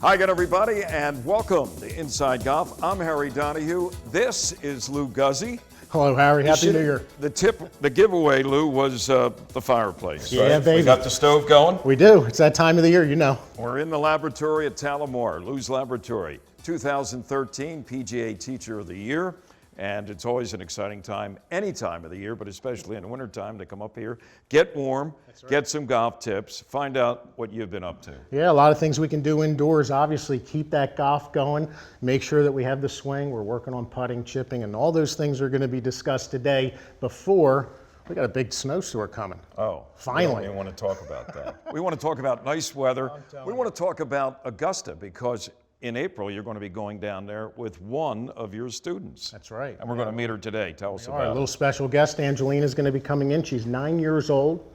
Hi again, everybody, and welcome to Inside Golf. I'm Harry Donahue. This is Lou Guzzi. Hello, Harry. Happy New Year. The giveaway, Lou, was the fireplace. Yeah, right? baby. We got the stove going. We do. It's that time of the year, you know. We're in the laboratory at Talamore, Lou's Laboratory. 2013 PGA Teacher of the Year. And it's always an exciting time, any time of the year, but especially in the wintertime, to come up here, get warm, get some golf tips, find out what you've been up to. Yeah, a lot of things we can do indoors. Obviously, keep that golf going. Make sure that we have the swing. We're working on putting, chipping, and all those things are going to be discussed today before we got a big snowstorm coming. Oh, finally. We want to talk about that. We want to talk about nice weather. We want to talk about Augusta, because in April, you're going to be going down there with one of your students. That's right. And we're going to meet her today. Tell us about Our it. little special guest, Angelina, is going to be coming in. She's 9 years old.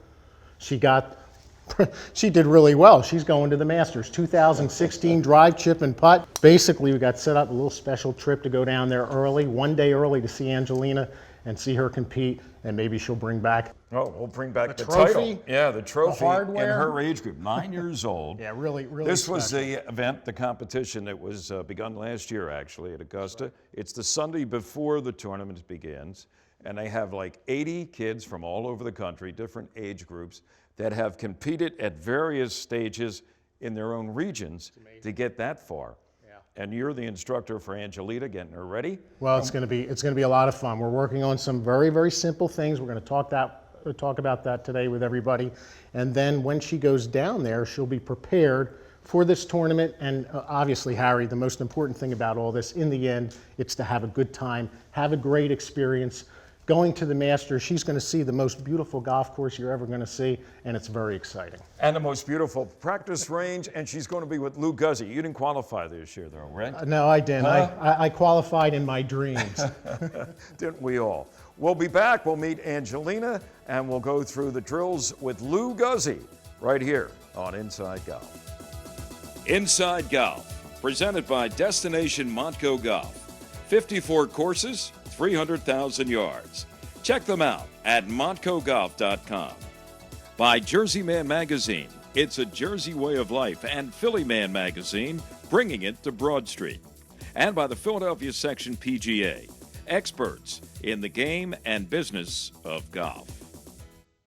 She did really well. She's going to the Masters 2016 Drive Chip and Putt. Basically, we got set up a little special trip to go down there early, one day early, to see Angelina and see her compete, and maybe she'll bring back we'll bring back the trophy, title. Yeah, the trophy the hardware. In her age group, 9 years old. Yeah, really This special. was the event, the competition that was begun last year, actually, at Augusta. It's the Sunday before the tournament begins, and they have like 80 kids from all over the country, different age groups, that have competed at various stages in their own regions to get that far. And you're the instructor for Angelina, getting her ready. Well, it's going to be a lot of fun. We're working on some very, very simple things. We're going to talk about that today with everybody. And then when she goes down there, she'll be prepared for this tournament. And obviously, Harry, the most important thing about all this, in the end, it's to have a good time, have a great experience. Going to the Masters, she's going to see the most beautiful golf course you're ever going to see, and it's very exciting. And the most beautiful practice range, and she's going to be with Lou Guzzi. You didn't qualify this year, though, right? No, I didn't. I qualified in my dreams. Didn't we all? We'll be back. We'll meet Angelina, and we'll go through the drills with Lou Guzzi right here on Inside Golf. Inside Golf, presented by Destination Montco Golf. 54 courses, 300,000 yards. Check them out at montcogolf.com. By Jersey Man Magazine, it's a Jersey way of life, and Philly Man Magazine, bringing it to Broad Street. And by the Philadelphia Section PGA, experts in the game and business of golf.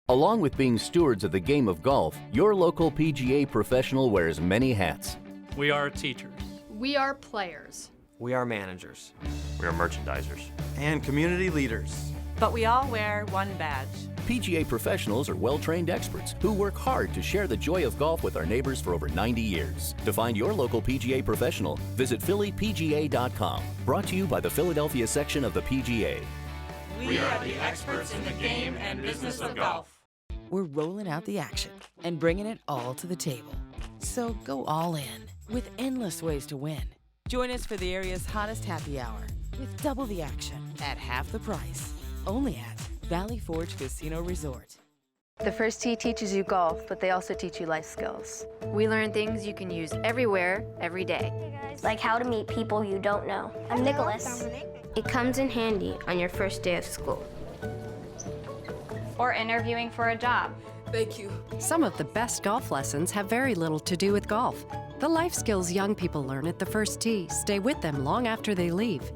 Along with being stewards of the game of golf, your local PGA professional wears many hats. We are teachers. We are players. We are managers. We are merchandisers. And community leaders. But we all wear one badge. PGA professionals are well-trained experts who work hard to share the joy of golf with our neighbors for over 90 years. To find your local PGA professional, visit phillypga.com. Brought to you by the Philadelphia section of the PGA. We are the experts in the game and business of golf. We're rolling out the action and bringing it all to the table. So go all in with endless ways to win. Join us for the area's hottest happy hour with double the action at half the price. Only at Valley Forge Casino Resort. The First Tee teaches you golf, but they also teach you life skills. We learn things you can use everywhere, every day. Like how to meet people you don't know. I'm Nicholas. It comes in handy on your first day of school. Or interviewing for a job. Thank you. Some of the best golf lessons have very little to do with golf. The life skills young people learn at the First Tee stay with them long after they leave.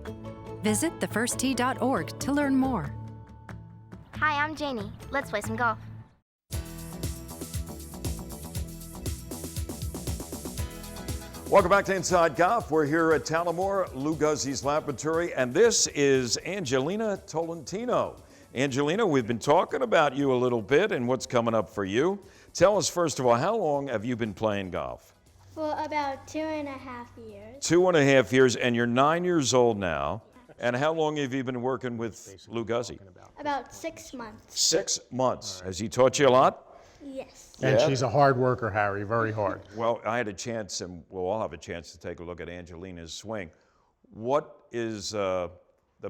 Visit thefirsttee.org to learn more. Hi, I'm Janie. Let's play some golf. Welcome back to Inside Golf. We're here at Talamore, Lou Guzzi's laboratory, and this is Angelina Tolentino. Angelina, we've been talking about you a little bit and what's coming up for you. Tell us, first of all, how long have you been playing golf? For about 2.5 years. 2.5 years, and you're 9 years old now. And how long have you been working with Lou Guzzi? About 6 months. 6 months. Has he taught you a lot? Yes. And she's a hard worker, Harry, very hard. Well, I had a chance, and we'll all have a chance to take a look at Angelina's swing. What is the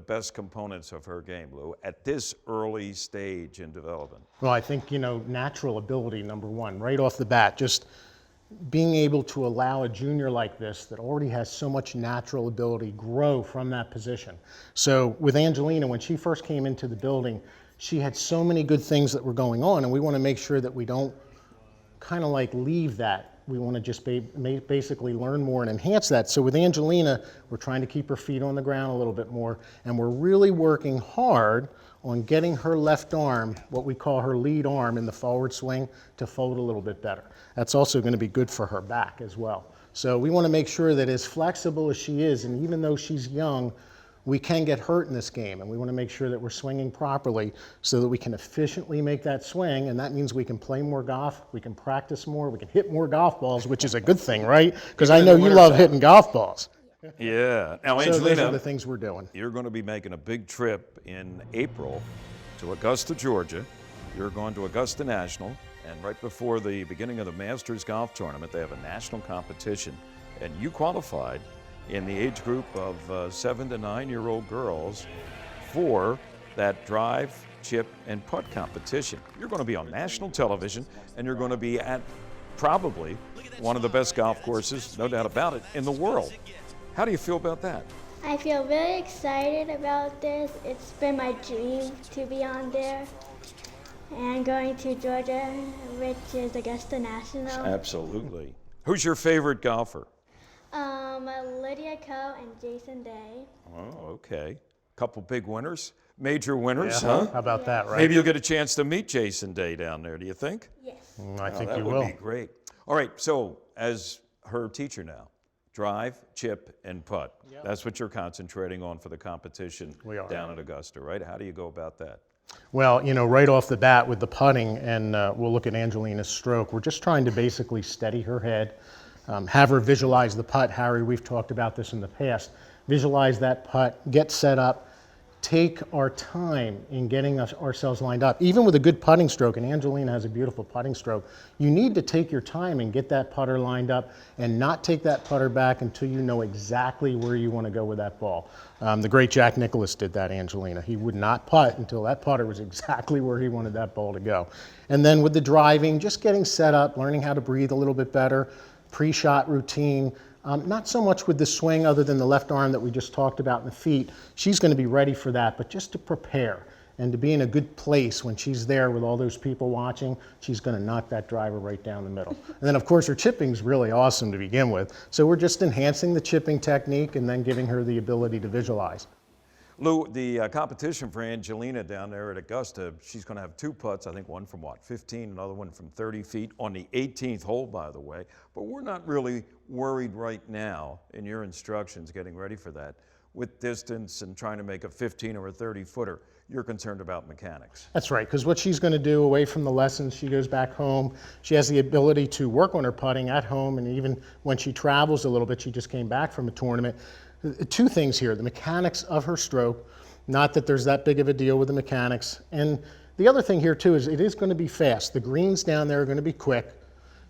best components of her game, Lou, at this early stage in development? Well, I think, natural ability, number one, right off the bat. Just being able to allow a junior like this that already has so much natural ability grow from that position. So with Angelina, when she first came into the building, she had so many good things that were going on, and we want to make sure that we don't kind of like leave that we want to just basically learn more and enhance that. So with Angelina, we're trying to keep her feet on the ground a little bit more, and we're really working hard on getting her left arm, what we call her lead arm in the forward swing, to fold a little bit better. That's also going to be good for her back as well. So we want to make sure that as flexible as she is, and even though she's young, we can get hurt in this game, and we want to make sure that we're swinging properly so that we can efficiently make that swing, and that means we can play more golf, we can practice more, we can hit more golf balls, which is a good thing, right? Because I know you love hitting golf balls. Yeah. Now, So Angelina, those are the things we're doing. you're going to be making a big trip in April to Augusta, Georgia. You're going to Augusta National, and right before the beginning of the Masters Golf Tournament, they have a national competition, and you qualified in the age group of 7 to 9-year-old girls for that drive, chip, and putt competition. You're going to be on national television, and you're going to be at probably one of the best golf courses, no doubt about it, in the world. How do you feel about that? I feel really excited about this. It's been my dream to be on there. And going to Georgia, which is Augusta National. Absolutely. Who's your favorite golfer? Lydia Ko and Jason Day. Oh, okay. Couple big winners, major winners, Yeah, huh? How about that, right? Maybe you'll get a chance to meet Jason Day down there, do you think? Yes. I think that you would will. be great. All right, so as her teacher now, drive, chip, and putt. Yep. That's what you're concentrating on for the competition down at Augusta, right? How do you go about that? Well, you know, right off the bat with the putting, and we'll look at Angelina's stroke, we're just trying to basically steady her head, have her visualize the putt. Harry, we've talked about this in the past. Visualize that putt, get set up, take our time in getting ourselves lined up. Even with a good putting stroke, and Angelina has a beautiful putting stroke, you need to take your time and get that putter lined up and not take that putter back until you know exactly where you want to go with that ball. The great Jack Nicklaus did that, Angelina. He would not putt until that putter was exactly where he wanted that ball to go. And then with the driving, just getting set up, learning how to breathe a little bit better, pre-shot routine. Not so much with the swing other than the left arm that we just talked about in the feet. She's going to be ready for that, but just to prepare and to be in a good place when she's there with all those people watching, she's going to knock that driver right down the middle. And then, of course, her chipping's really awesome to begin with. So we're just enhancing the chipping technique and then giving her the ability to visualize. Lou, the competition for Angelina down there at Augusta, she's going to have 2 putts, I think one from 15, another one from 30 feet on the 18th hole, by the way. But we're not really worried right now in your instructions getting ready for that with distance and trying to make a 15 or a 30 footer. You're concerned about mechanics. That's right, because what she's going to do away from the lessons, she goes back home. She has the ability to work on her putting at home, and even when she travels a little bit, she just came back from a tournament. 2 things here, the mechanics of her stroke, not that there's that big of a deal with the mechanics. And the other thing here too is it is going to be fast. The greens down there are going to be quick.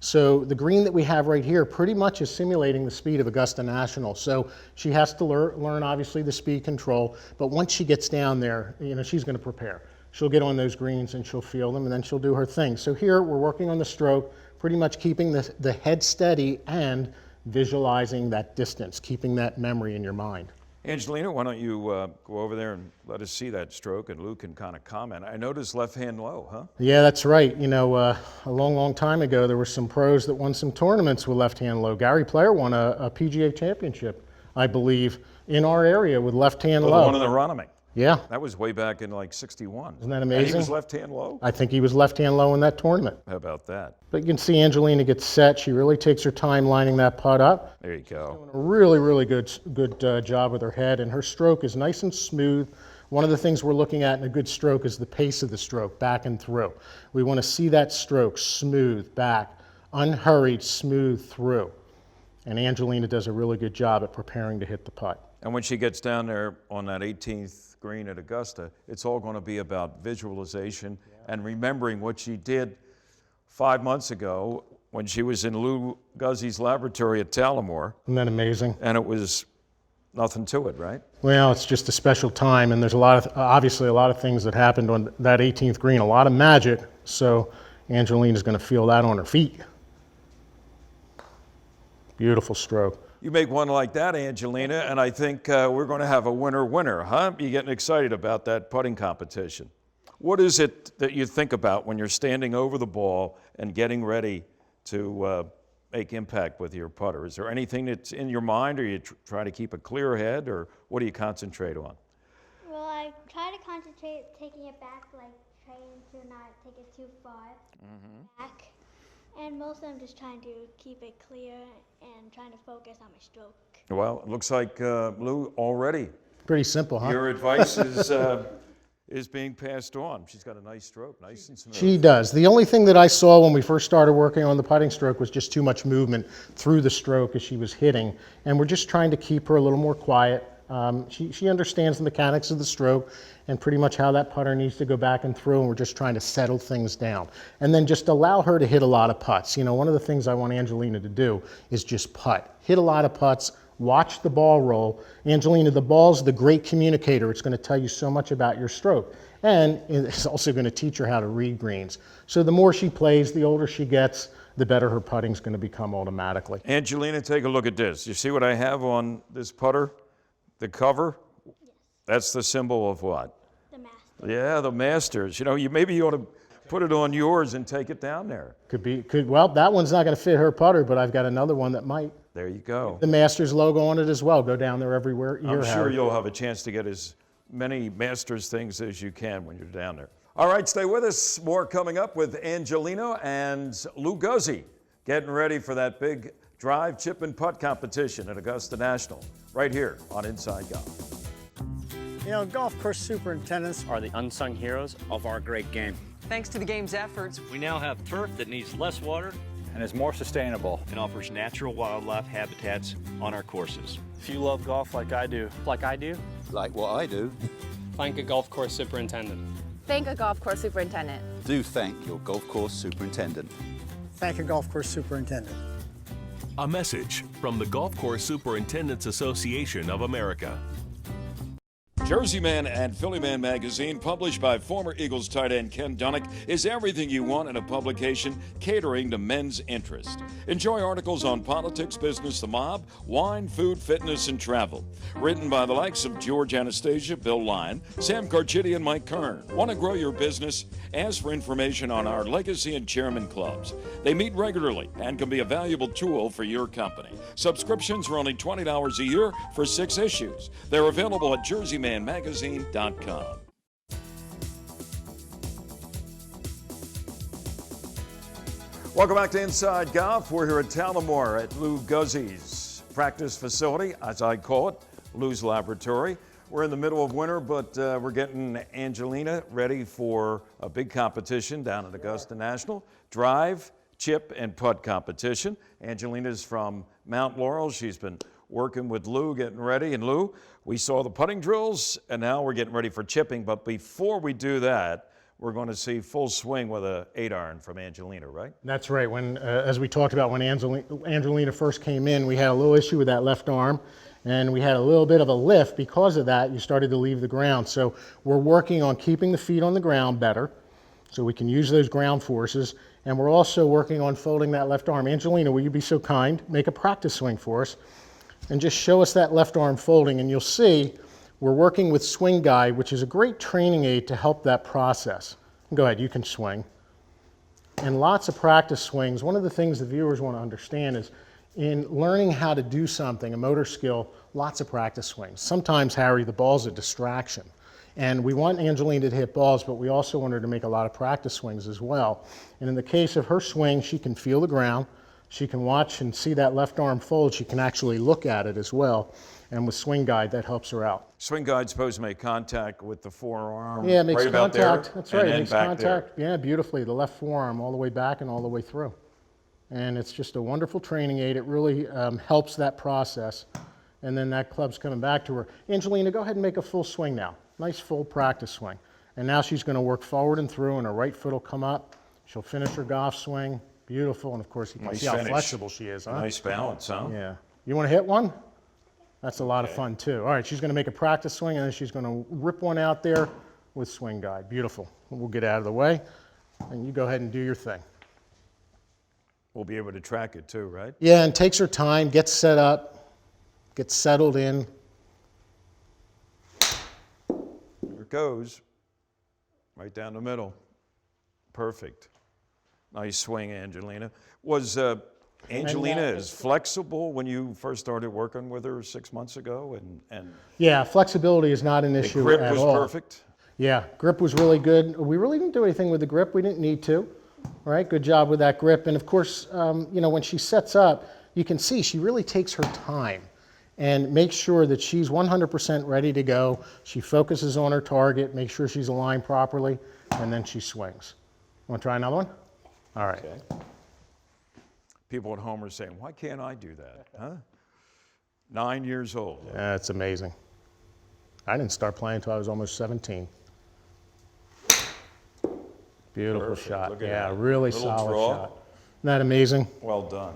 So the green that we have right here pretty much is simulating the speed of Augusta National. So she has to learn obviously the speed control, but once she gets down there, you know, she's going to prepare. She'll get on those greens and she'll feel them and then she'll do her thing. So here we're working on the stroke, pretty much keeping the head steady and visualizing that distance, keeping that memory in your mind. Angelina, why don't you go over there and let us see that stroke, and Lou can kind of comment. I noticed left hand low, huh? Yeah, that's right. You know, a long time ago, there were some pros that won some tournaments with left hand low. Gary Player won a PGA championship, I believe, in our area with left hand low. The one in the Ronimink. Yeah. That was way back in like 61. Isn't that amazing? And he was left hand low? I think he was left hand low in that tournament. How about that? But you can see Angelina gets set. She really takes her time lining that putt up. There you go. Doing a really good job with her head, and her stroke is nice and smooth. One of the things we're looking at in a good stroke is the pace of the stroke, back and through. We want to see that stroke smooth back, unhurried, smooth through. And Angelina does a really good job at preparing to hit the putt. And when she gets down there on that 18th green at Augusta, it's all going to be about visualization and remembering what she did 5 months ago when she was in Lou Guzzi's laboratory at Talamore. Isn't that amazing? And it was nothing to it, right? Well, it's just a special time, and there's obviously a lot of things that happened on that 18th green, a lot of magic, so Angelina's going to feel that on her feet. Beautiful stroke. You make one like that, Angelina, and I think we're going to have a winner, huh? You getting excited about that putting competition. What is it that you think about when you're standing over the ball and getting ready to make impact with your putter? Is there anything that's in your mind, or you try to keep a clear head, or what do you concentrate on? Well, I try to concentrate taking it back, like trying to not take it too far back. And mostly I'm just trying to keep it clear and trying to focus on my stroke. Well, it looks like, Lou, already Pretty simple, huh? your advice is being passed on. She's got a nice stroke, nice and smooth. She does. The only thing that I saw when we first started working on the putting stroke was just too much movement through the stroke as she was hitting. And we're just trying to keep her a little more quiet. She understands the mechanics of the stroke and pretty much how that putter needs to go back and through, and we're just trying to settle things down. And then just allow her to hit a lot of putts. You know, one of the things I want Angelina to do is just putt. Hit a lot of putts, watch the ball roll. Angelina, the ball's the great communicator. It's going to tell you so much about your stroke. And it's also going to teach her how to read greens. So the more she plays, the older she gets, the better her putting's going to become automatically. Angelina, take a look at this. You see what I have on this putter? The cover? Yes. That's the symbol of what? The Masters. Yeah, the Masters. You know, maybe you ought to put it on yours and take it down there. Well, that one's not going to fit her putter, but I've got another one that might. There you go. The Masters logo on it as well. Go down there everywhere. I'm sure you'll have a chance to get as many Masters things as you can when you're down there. All right, stay with us. More coming up with Angelina and Lou Guzzi getting ready for that big drive, chip, and putt competition at Augusta National right here on Inside Golf. You know, golf course superintendents are the unsung heroes of our great game. Thanks to the game's efforts, we now have turf that needs less water and is more sustainable and offers natural wildlife habitats on our courses. If you love golf like I do, like what I do, thank a golf course superintendent. Thank a golf course superintendent. do thank your golf course superintendent. Thank a golf course superintendent. A message from the Golf Course Superintendents Association of America. Jersey Man and Philly Man magazine, published by former Eagles tight end Ken Dunek, is everything you want in a publication catering to men's interest. Enjoy articles on politics, business, the mob, wine, food, fitness, and travel. Written by the likes of George Anastasia, Bill Lyon, Sam Carchidi, and Mike Kern. Want to grow your business? Ask for information on our Legacy and Chairman Clubs. They meet regularly and can be a valuable tool for your company. Subscriptions are only $20 a year for 6 issues. They're available at jerseymanmagazine.com. Welcome back to Inside Golf. We're here at Tullamore at Lou Guzzi's practice facility, as I call it, Lou's Laboratory. We're in the middle of winter, but we're getting Angelina ready for a big competition down at Augusta National. Drive, chip, and putt competition. Angelina's from Mount Laurel. She's been working with Lou, getting ready. And Lou, we saw the putting drills, and now we're getting ready for chipping. But before we do that, we're going to see full swing with a 8-iron from Angelina, right? That's right. When, as we talked about, when Angelina first came in, we had a little issue with that left arm, and we had a little bit of a lift. Because of that, you started to leave the ground. So we're working on keeping the feet on the ground better, so we can use those ground forces. And we're also working on folding that left arm. Angelina, will you be so kind? Make a practice swing for us, and just show us that left arm folding, and you'll see we're working with Swing Guide, which is a great training aid to help that process. Go ahead, you can swing. And lots of practice swings. One of the things the viewers want to understand is in learning how to do something, a motor skill, lots of practice swings. Sometimes, Harry, the ball's a distraction. And we want Angelina to hit balls, but we also want her to make a lot of practice swings as well. And in the case of her swing, she can feel the ground. She can watch and see that left arm fold. She can actually look at it as well. And with Swing Guide, that helps her out. Swing Guide's supposed to make contact with the forearm. Yeah, it makes right contact. About there, that's right. It makes contact. There. Yeah, beautifully. The left forearm all the way back and all the way through. And it's just a wonderful training aid. It really helps that process. And then that club's coming back to her. Angelina, go ahead and make a full swing now. Nice full practice swing. And now she's going to work forward and through, and her right foot will come up. She'll finish her golf swing. Beautiful. And of course, you can see how flexible she is, huh? Nice balance, huh? Yeah. You want to hit one? That's a lot of fun too. All right, she's going to make a practice swing, and then she's going to rip one out there with Swing Guide. Beautiful. We'll get out of the way, and you go ahead and do your thing. We'll be able to track it too, right? Yeah, and takes her time, gets set up, gets settled in. There it goes. Right down the middle. Perfect. Nice swing, Angelina. Was Angelina is flexible when you first started working with her 6 months ago, and yeah, flexibility is not an issue at all. the grip was perfect. Yeah, grip was really good. We really didn't do anything with the grip. We didn't need to. All right, good job with that grip. And of course, when she sets up, you can see she really takes her time and makes sure that she's 100% ready to go. She focuses on her target, makes sure she's aligned properly, and then she swings. Want to try another one? All right. Okay. People at home are saying, why can't I do that? Huh? 9 years old. That's amazing. I didn't start playing until I was almost 17. Beautiful Perfect. shot. Look at Yeah, that. really Little solid draw. shot. Isn't that amazing? Well done.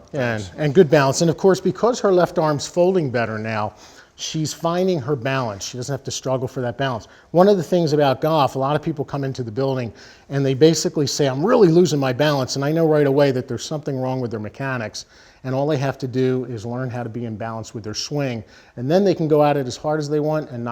And good balance. And of course, because her left arm's folding better now, she's finding her balance. She doesn't have to struggle for that balance. One of the things about golf, a lot of people come into the building and they basically say, I'm really losing my balance. And I know right away that there's something wrong with their mechanics. And all they have to do is learn how to be in balance with their swing. And then they can go at it as hard as they want and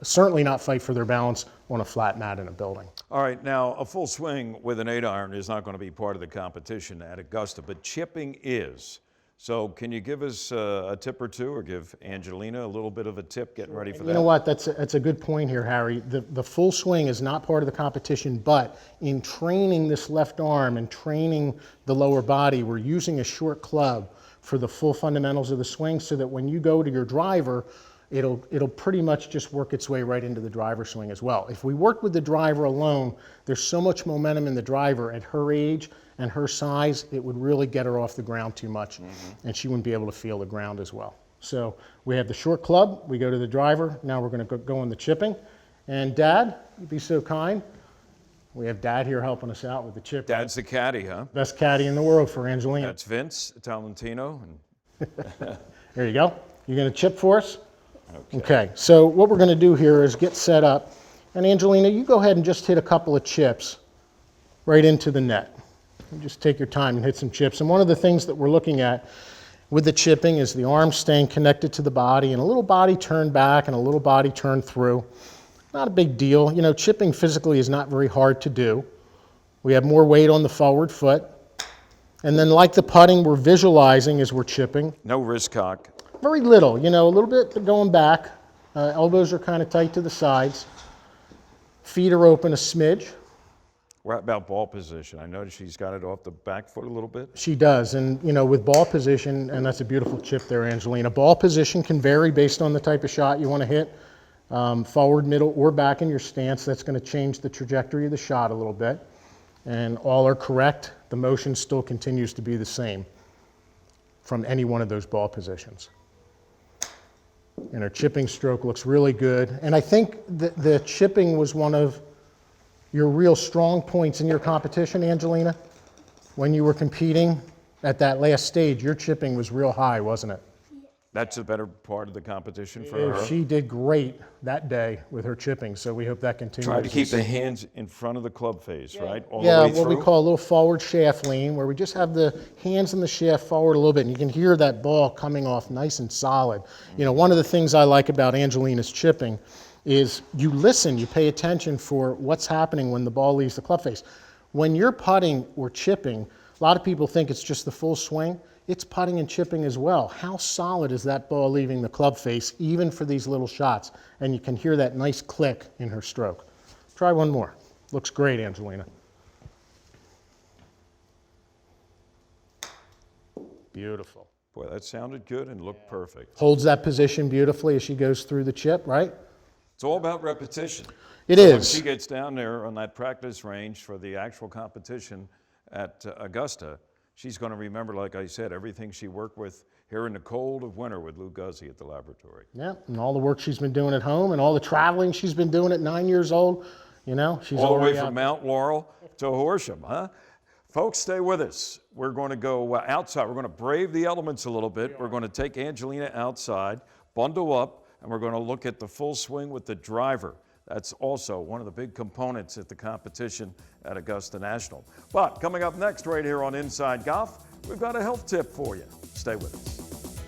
certainly not fight for their balance on a flat mat in a building. All right, now a full swing with an 8-iron is not going to be part of the competition at Augusta, but chipping is. So can you give us a tip or two, or give Angelina a little bit of a tip getting ready for that? You know what, that's a good point here, Harry. The full swing is not part of the competition, but in training this left arm and training the lower body, we're using a short club for the full fundamentals of the swing so that when you go to your driver, it'll pretty much just work its way right into the driver swing as well. If we work with the driver alone, there's so much momentum in the driver at her age and her size, it would really get her off the ground too much, and she wouldn't be able to feel the ground as well. So we have the short club, we go to the driver, now we're going to go on the chipping. And Dad, you'd be so kind. We have Dad here helping us out with the chip. Dad's the caddy, huh? Best caddy in the world for Angelina. That's Vince Talentino. There you go. You're going to chip for us? Okay, so what we're going to do here is get set up. And Angelina, you go ahead and just hit a couple of chips right into the net. You just take your time and hit some chips. And one of the things that we're looking at with the chipping is the arm staying connected to the body and a little body turned back and a little body turned through. Not a big deal. You know, chipping physically is not very hard to do. We have more weight on the forward foot. And then like the putting, we're visualizing as we're chipping. No wrist cock. Very little, you know, a little bit going back. Elbows are kind of tight to the sides. Feet are open a smidge. What about ball position? I noticed she's got it off the back foot a little bit. She does, and you know, with ball position, and that's a beautiful chip there, Angelina. Ball position can vary based on the type of shot you want to hit. Forward, middle, or back in your stance. That's going to change the trajectory of the shot a little bit. And all are correct. The motion still continues to be the same from any one of those ball positions. And her chipping stroke looks really good. And I think the chipping was one of your real strong points in your competition, Angelina. When you were competing at that last stage, your chipping was real high, wasn't it? That's the better part of the competition for her. She did great that day with her chipping, so we hope that continues. Try to keep the hands in front of the club face, right? All Yeah, the way what we through? call a little forward shaft lean, where we just have the hands in the shaft forward a little bit, and you can hear that ball coming off nice and solid. You know, one of the things I like about Angelina's chipping is you listen, you pay attention for what's happening when the ball leaves the club face. When you're putting or chipping, a lot of people think it's just the full swing. It's putting and chipping as well. How solid is that ball leaving the club face, even for these little shots? And you can hear that nice click in her stroke. Try one more. Looks great, Angelina. Beautiful. Boy, that sounded good and looked perfect. Holds that position beautifully as she goes through the chip, right? It's all about repetition. It So is. When she gets down there on that practice range for the actual competition at Augusta, she's going to remember, like I said, everything she worked with here in the cold of winter with Lou Guzzi at the laboratory. Yeah, and all the work she's been doing at home and all the traveling she's been doing at 9 years old. You know, she's all the way already from out Mount Laurel to Horsham, huh? Folks, stay with us. We're going to go outside. We're going to brave the elements a little bit. We're going to take Angelina outside, bundle up, and we're going to look at the full swing with the driver. That's also one of the big components at the competition at Augusta National. But coming up next right here on Inside Golf, we've got a health tip for you. Stay with us.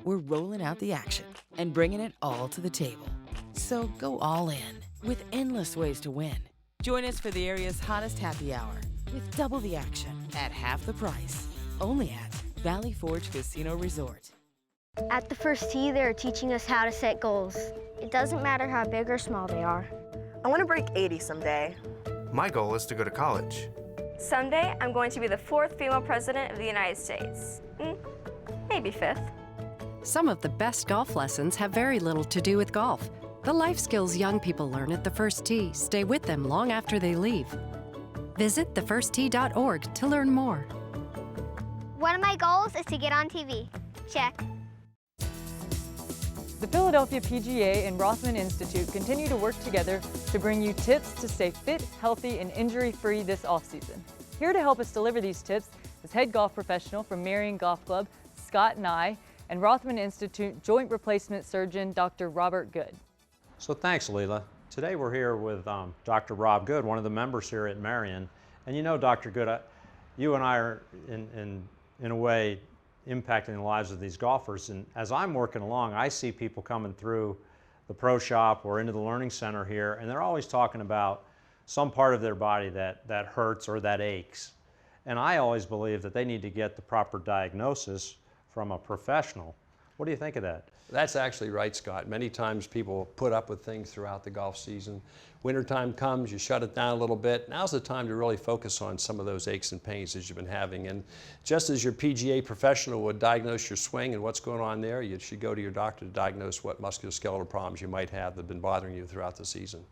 We're rolling out the action and bringing it all to the table. So go all in with endless ways to win. Join us for the area's hottest happy hour with double the action at half the price. Only at Valley Forge Casino Resort. At the first tee, they're teaching us how to set goals. It doesn't matter how big or small they are. I want to break 80 someday. My goal is to go to college. Someday, I'm going to be the 4th female president of the United States. Maybe 5th. Some of the best golf lessons have very little to do with golf. The life skills young people learn at the first tee stay with them long after they leave. Visit thefirsttee.org to learn more. One of my goals is to get on TV. Check. The Philadelphia PGA and Rothman Institute continue to work together to bring you tips to stay fit, healthy, and injury-free this offseason. Here to help us deliver these tips is head golf professional from Marion Golf Club, Scott Nye, and Rothman Institute joint replacement surgeon, Dr. Robert Good. So thanks, Leela. Today we're here with Dr. Rob Good, one of the members here at Marion. And you know, Dr. Good, you and I are in a way impacting the lives of these golfers. And as I'm working along, I see people coming through the pro shop or into the learning center here, and they're always talking about some part of their body that hurts or that aches. And I always believe that they need to get the proper diagnosis from a professional. What do you think of that? That's actually right, Scott. Many times people put up with things throughout the golf season. Wintertime comes, you shut it down a little bit. Now's the time to really focus on some of those aches and pains that you've been having. And just as your PGA professional would diagnose your swing and what's going on there, you should go to your doctor to diagnose what musculoskeletal problems you might have that have been bothering you throughout the season.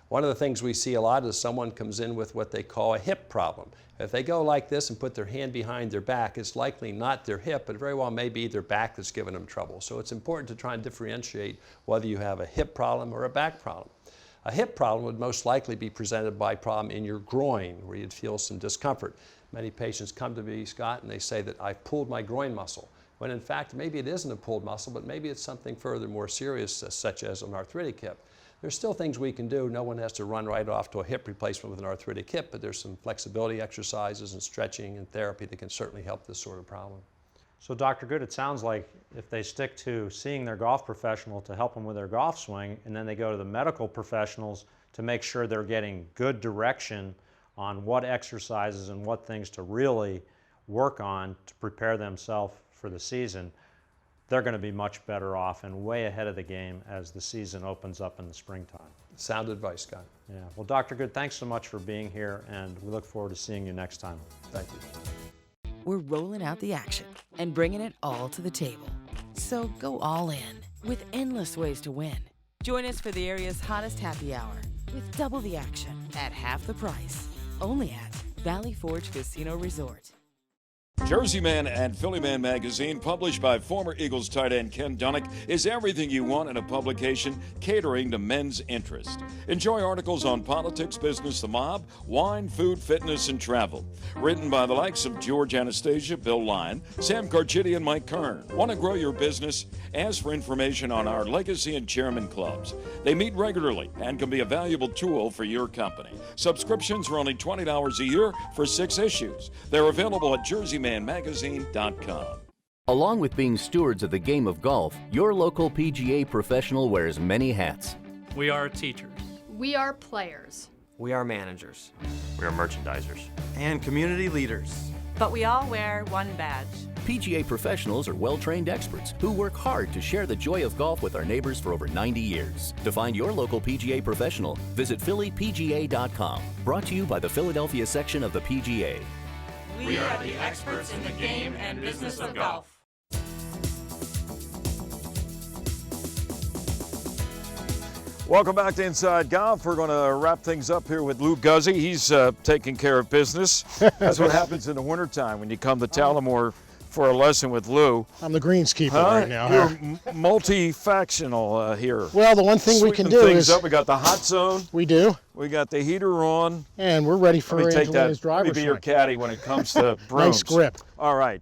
One of the things we see a lot is someone comes in with what they call a hip problem. If they go like this and put their hand behind their back, it's likely not their hip, but very well may be their back that's giving them trouble. So it's important to try and differentiate whether you have a hip problem or a back problem. A hip problem would most likely be presented by a problem in your groin, where you'd feel some discomfort. Many patients come to me, Scott, and they say that I've pulled my groin muscle, when in fact maybe it isn't a pulled muscle, but maybe it's something further more serious, such as an arthritic hip. There's still things we can do. No one has to run right off to a hip replacement with an arthritic hip, but there's some flexibility exercises and stretching and therapy that can certainly help this sort of problem. So Dr. Good, it sounds like if they stick to seeing their golf professional to help them with their golf swing, and then they go to the medical professionals to make sure they're getting good direction on what exercises and what things to really work on to prepare themselves for the season, they're going to be much better off and way ahead of the game as the season opens up in the springtime. Sound advice, Scott. Yeah. Well, Dr. Good, thanks so much for being here, and we look forward to seeing you next time. Thank you. We're rolling out the action and bringing it all to the table. So go all in with endless ways to win. Join us for the area's hottest happy hour with double the action at half the price. Only at Valley Forge Casino Resort. Jersey Man and Philly Man magazine, published by former Eagles tight end Ken Dunnick, is everything you want in a publication catering to men's interest. Enjoy articles on politics, business, the mob, wine, food, fitness, and travel. Written by the likes of George Anastasia, Bill Lyon, Sam Carchidi, and Mike Kern. Want to grow your business? Ask for information on our Legacy and Chairman Clubs. They meet regularly and can be a valuable tool for your company. Subscriptions are only $20 a year for 6 issues. They're available at JerseyManMagazine.com. Along with being stewards of the game of golf, your local PGA professional wears many hats. We are teachers. We are players. We are managers. We are merchandisers. And community leaders. But we all wear one badge. PGA professionals are well-trained experts who work hard to share the joy of golf with our neighbors for over 90 years. To find your local PGA professional, visit phillypga.com. Brought to you by the Philadelphia section of the PGA. We are the experts in the game and business of golf. Welcome back to Inside Golf. We're going to wrap things up here with Lou Guzzi. He's taking care of business. That's what happens in the wintertime when you come to Tullamore for a lesson with Lou. I'm the greenskeeper right now. You're multifactional here. Well, the one thing we can do things is up. We got the hot zone. We do. We got the heater on. And we're ready for Angelina's driver Let me be your caddy when it comes to brooms. Nice grip. All right.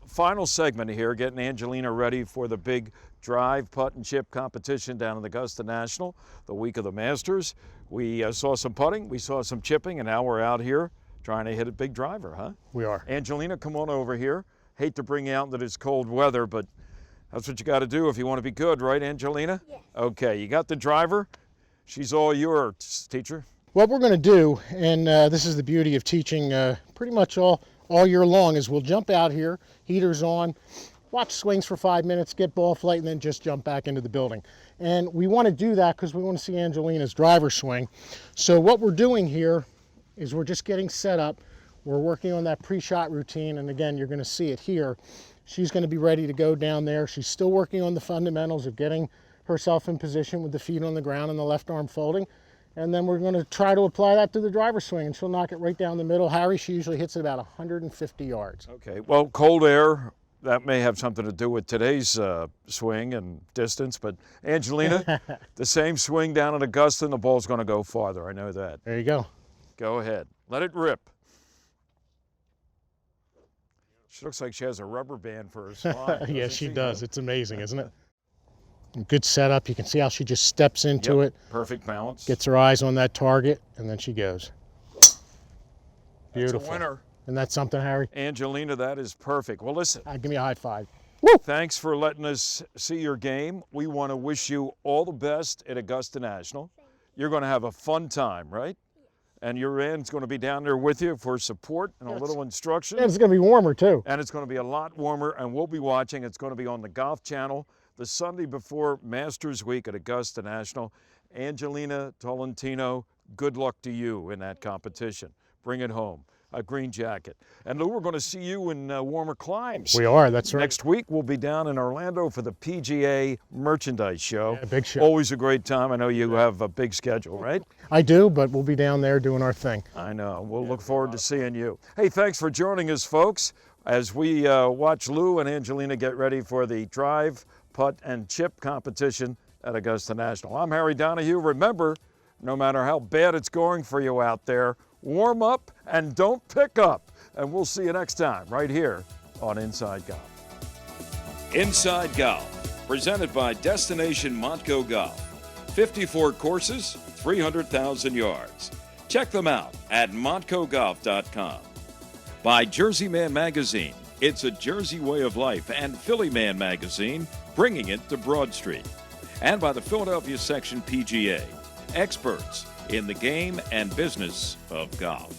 Final segment here, getting Angelina ready for the big drive, putt, and chip competition down in Augusta National, the week of the Masters. We saw some putting, we saw some chipping, and now we're out here trying to hit a big driver, huh? We are. Angelina, come on over here. Hate to bring you out into this cold weather, but that's what you got to do if you want to be good, right, Angelina? Yes. Okay, you got the driver. She's all yours, teacher. What we're going to do, and this is the beauty of teaching pretty much all all year long is we'll jump out here, heaters on, watch swings for 5 minutes, get ball flight, and then just jump back into the building. And we want to do that because we want to see Angelina's driver swing. So what we're doing here is we're just getting set up. We're working on that pre-shot routine, and again, you're going to see it here. She's going to be ready to go down there. She's still working on the fundamentals of getting herself in position with the feet on the ground and the left arm folding. And then we're going to try to apply that to the driver swing, and she'll knock it right down the middle. Harry, she usually hits it about 150 yards. Okay, well, cold air, that may have something to do with today's swing and distance, but Angelina, the same swing down at Augusta, and the ball's going to go farther. I know that. There you go. Go ahead. Let it rip. She looks like she has a rubber band for her spine. Yes, she does. It's amazing, isn't it? Good setup. You can see how she just steps into it. Perfect balance. Gets her eyes on that target, and then she goes. Beautiful. That's a winner. Isn't that something, Harry? Angelina, that is perfect. Well, listen. Give me a high five. Woo! Thanks for letting us see your game. We want to wish you all the best at Augusta National. You're going to have a fun time, right? And your end's going to be down there with you for support and a little instruction. And it's going to be warmer, too. And it's going to be a lot warmer, and we'll be watching. It's going to be on the Golf Channel the Sunday before Masters Week at Augusta National. Angelina Tolentino, good luck to you in that competition. Bring it home. A green jacket. And Lou, we're going to see you in warmer climes. We are, that's right. Next week, we'll be down in Orlando for the PGA Merchandise Show. Yeah, big show. Always a great time. I know you have a big schedule, right? I do, but we'll be down there doing our thing. I know. We'll look forward to seeing you. Hey, thanks for joining us, folks, as we watch Lou and Angelina get ready for the drive, putt, and chip competition at Augusta National. I'm Harry Donahue. Remember, no matter how bad it's going for you out there, warm up and don't pick up. And we'll see you next time right here on Inside Golf. Inside Golf, presented by Destination Montco Golf. 54 courses, 300,000 yards. Check them out at montcogolf.com. By Jersey Man Magazine, it's a Jersey way of life, and Philly Man Magazine, bringing it to Broad Street. And by the Philadelphia Section PGA, experts in the game and business of golf.